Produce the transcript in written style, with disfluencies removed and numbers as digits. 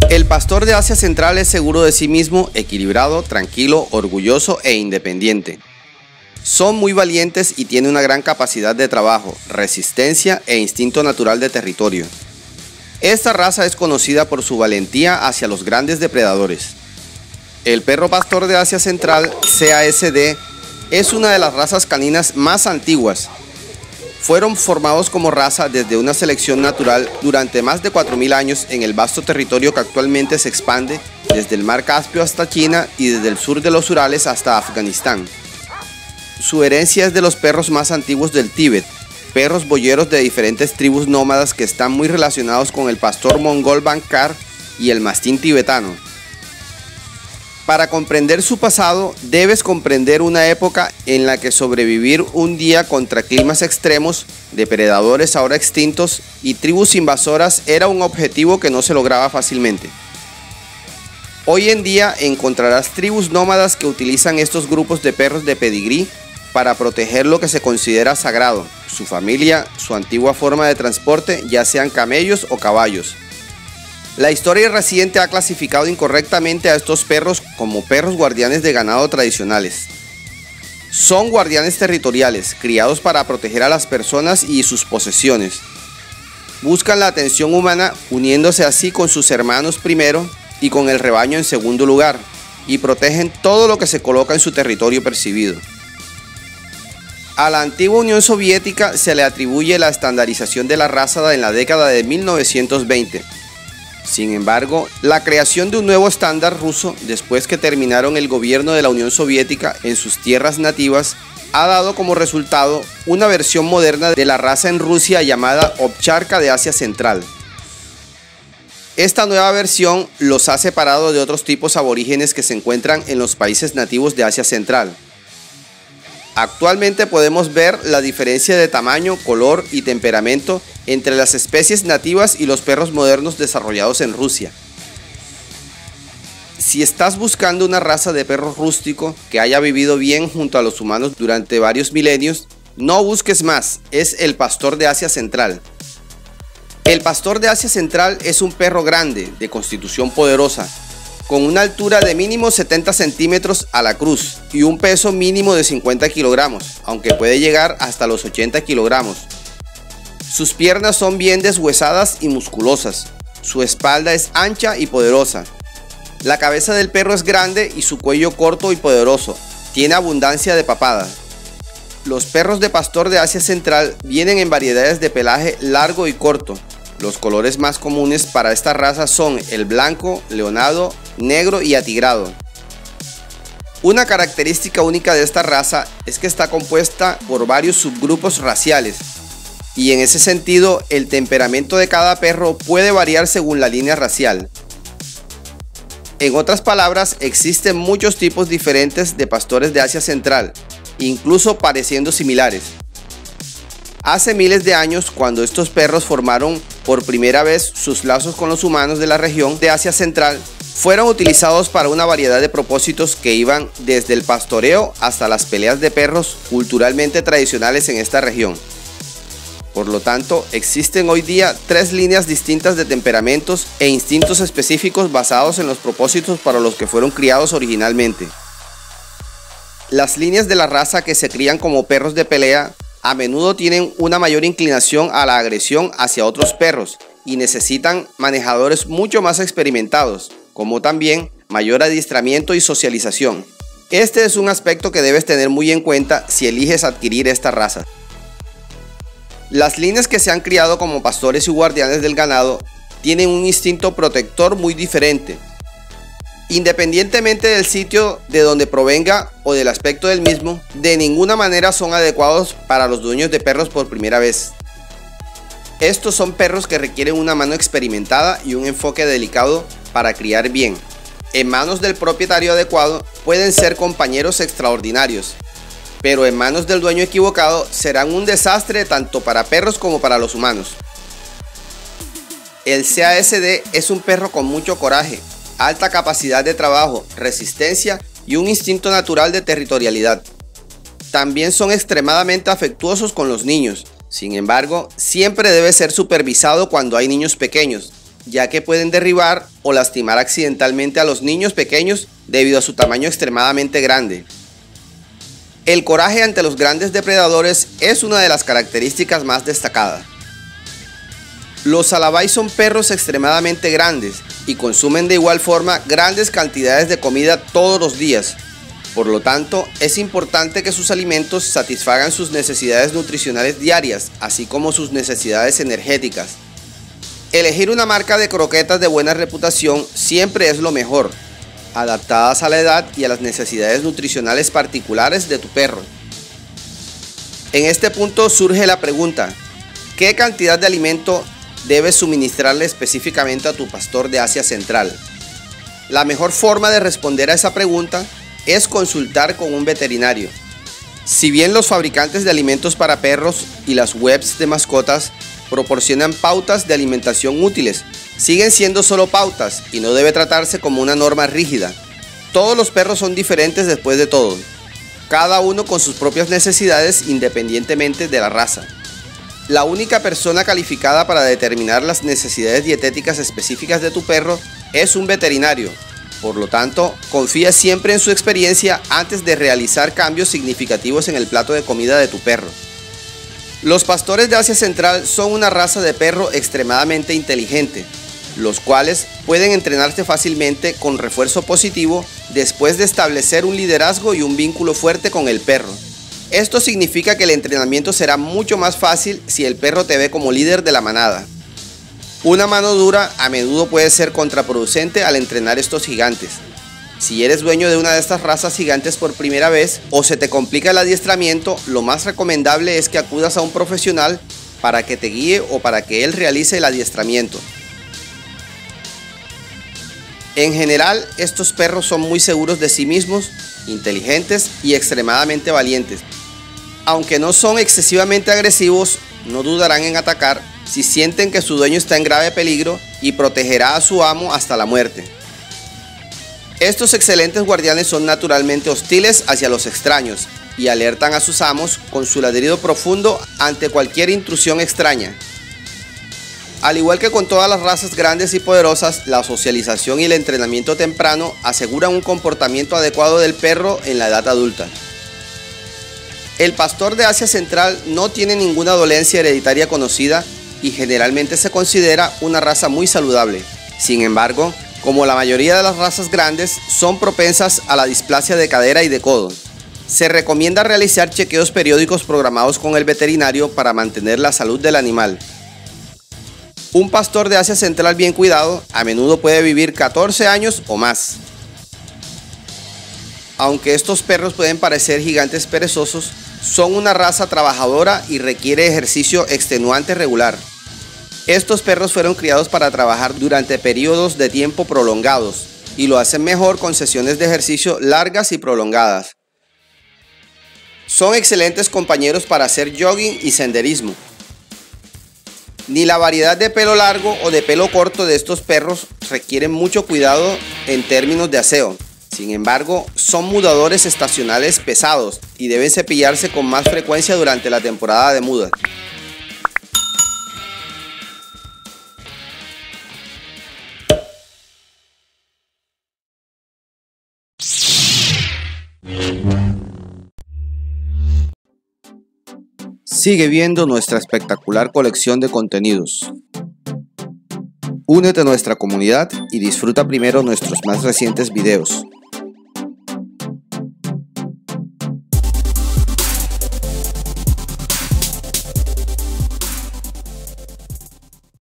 El pastor de Asia Central es seguro de sí mismo, equilibrado, tranquilo, orgulloso e independiente. Son muy valientes y tienen una gran capacidad de trabajo, resistencia e instinto natural de territorio. Esta raza es conocida por su valentía hacia los grandes depredadores. El perro pastor de Asia Central, CASD, es una de las razas caninas más antiguas. Fueron formados como raza desde una selección natural durante más de 4000 años en el vasto territorio que actualmente se expande desde el mar Caspio hasta China y desde el sur de los Urales hasta Afganistán. Su herencia es de los perros más antiguos del Tíbet, perros boyeros de diferentes tribus nómadas que están muy relacionados con el pastor mongol Bankar y el mastín tibetano. Para comprender su pasado, debes comprender una época en la que sobrevivir un día contra climas extremos, depredadores ahora extintos y tribus invasoras era un objetivo que no se lograba fácilmente. Hoy en día encontrarás tribus nómadas que utilizan estos grupos de perros de pedigrí para proteger lo que se considera sagrado, su familia, su antigua forma de transporte, ya sean camellos o caballos. La historia reciente ha clasificado incorrectamente a estos perros como perros guardianes de ganado tradicionales. Son guardianes territoriales, criados para proteger a las personas y sus posesiones. Buscan la atención humana, uniéndose así con sus hermanos primero y con el rebaño en segundo lugar, y protegen todo lo que se coloca en su territorio percibido. A la antigua Unión Soviética se le atribuye la estandarización de la raza en la década de 1920. Sin embargo, la creación de un nuevo estándar ruso después que terminaron el gobierno de la Unión Soviética en sus tierras nativas ha dado como resultado una versión moderna de la raza en Rusia llamada Ovcharka de Asia Central. Esta nueva versión los ha separado de otros tipos aborígenes que se encuentran en los países nativos de Asia Central. Actualmente podemos ver la diferencia de tamaño, color y temperamento entre las especies nativas y los perros modernos desarrollados en Rusia. Si estás buscando una raza de perro rústico que haya vivido bien junto a los humanos durante varios milenios, no busques más, es el pastor de Asia Central. El pastor de Asia Central es un perro grande, de constitución poderosa, con una altura de mínimo 70 centímetros a la cruz y un peso mínimo de 50 kilogramos, aunque puede llegar hasta los 80 kilogramos. Sus piernas son bien deshuesadas y musculosas, su espalda es ancha y poderosa. La cabeza del perro es grande y su cuello corto y poderoso, tiene abundancia de papada. Los perros de pastor de Asia Central vienen en variedades de pelaje largo y corto. Los colores más comunes para esta raza son el blanco, leonado, negro y atigrado. Una característica única de esta raza es que está compuesta por varios subgrupos raciales, y en ese sentido el temperamento de cada perro puede variar según la línea racial. En otras palabras, existen muchos tipos diferentes de pastores de Asia Central, incluso pareciendo similares. Hace miles de años, cuando estos perros formaron por primera vez sus lazos con los humanos de la región de Asia Central, fueron utilizados para una variedad de propósitos que iban desde el pastoreo hasta las peleas de perros culturalmente tradicionales en esta región. Por lo tanto, existen hoy día 3 líneas distintas de temperamentos e instintos específicos basados en los propósitos para los que fueron criados originalmente. Las líneas de la raza que se crían como perros de pelea a menudo tienen una mayor inclinación a la agresión hacia otros perros y necesitan manejadores mucho más experimentados, como también mayor adiestramiento y socialización. Este es un aspecto que debes tener muy en cuenta si eliges adquirir esta raza. Las líneas que se han criado como pastores y guardianes del ganado tienen un instinto protector muy diferente. Independientemente del sitio de donde provenga o del aspecto del mismo, de ninguna manera son adecuados para los dueños de perros por primera vez. Estos son perros que requieren una mano experimentada y un enfoque delicado para criar bien. En manos del propietario adecuado pueden ser compañeros extraordinarios, pero en manos del dueño equivocado serán un desastre tanto para perros como para los humanos. El CASD es un perro con mucho coraje, alta capacidad de trabajo, resistencia y un instinto natural de territorialidad. También son extremadamente afectuosos con los niños. Sin embargo, siempre debe ser supervisado cuando hay niños pequeños, ya que pueden derribar o lastimar accidentalmente a los niños pequeños debido a su tamaño extremadamente grande. El coraje ante los grandes depredadores es una de las características más destacadas. Los alabáis son perros extremadamente grandes y consumen de igual forma grandes cantidades de comida todos los días. Por lo tanto, es importante que sus alimentos satisfagan sus necesidades nutricionales diarias, así como sus necesidades energéticas. Elegir una marca de croquetas de buena reputación siempre es lo mejor, adaptadas a la edad y a las necesidades nutricionales particulares de tu perro. En este punto surge la pregunta: ¿qué cantidad de alimento debes suministrarle específicamente a tu pastor de Asia Central? La mejor forma de responder a esa pregunta es consultar con un veterinario. Si bien los fabricantes de alimentos para perros y las webs de mascotas proporcionan pautas de alimentación útiles, siguen siendo solo pautas y no debe tratarse como una norma rígida. Todos los perros son diferentes después de todo, cada uno con sus propias necesidades independientemente de la raza. La única persona calificada para determinar las necesidades dietéticas específicas de tu perro es un veterinario. Por lo tanto, confía siempre en su experiencia antes de realizar cambios significativos en el plato de comida de tu perro. Los pastores de Asia Central son una raza de perro extremadamente inteligente, los cuales pueden entrenarse fácilmente con refuerzo positivo después de establecer un liderazgo y un vínculo fuerte con el perro. Esto significa que el entrenamiento será mucho más fácil si el perro te ve como líder de la manada. Una mano dura a menudo puede ser contraproducente al entrenar estos gigantes. Si eres dueño de una de estas razas gigantes por primera vez o se te complica el adiestramiento, lo más recomendable es que acudas a un profesional para que te guíe o para que él realice el adiestramiento. En general, estos perros son muy seguros de sí mismos, inteligentes y extremadamente valientes. Aunque no son excesivamente agresivos, no dudarán en atacar si sienten que su dueño está en grave peligro y protegerá a su amo hasta la muerte. Estos excelentes guardianes son naturalmente hostiles hacia los extraños y alertan a sus amos con su ladrido profundo ante cualquier intrusión extraña. Al igual que con todas las razas grandes y poderosas, la socialización y el entrenamiento temprano aseguran un comportamiento adecuado del perro en la edad adulta. El pastor de Asia Central no tiene ninguna dolencia hereditaria conocida y generalmente se considera una raza muy saludable. Sin embargo, como la mayoría de las razas grandes, son propensas a la displasia de cadera y de codo. Se recomienda realizar chequeos periódicos programados con el veterinario para mantener la salud del animal. Un pastor de Asia Central bien cuidado a menudo puede vivir 14 años o más. Aunque estos perros pueden parecer gigantes perezosos, son una raza trabajadora y requiere ejercicio extenuante regular. Estos perros fueron criados para trabajar durante periodos de tiempo prolongados y lo hacen mejor con sesiones de ejercicio largas y prolongadas. Son excelentes compañeros para hacer jogging y senderismo. Ni la variedad de pelo largo o de pelo corto de estos perros requieren mucho cuidado en términos de aseo. Sin embargo, son mudadores estacionales pesados y deben cepillarse con más frecuencia durante la temporada de muda. Sigue viendo nuestra espectacular colección de contenidos. Únete a nuestra comunidad y disfruta primero nuestros más recientes videos.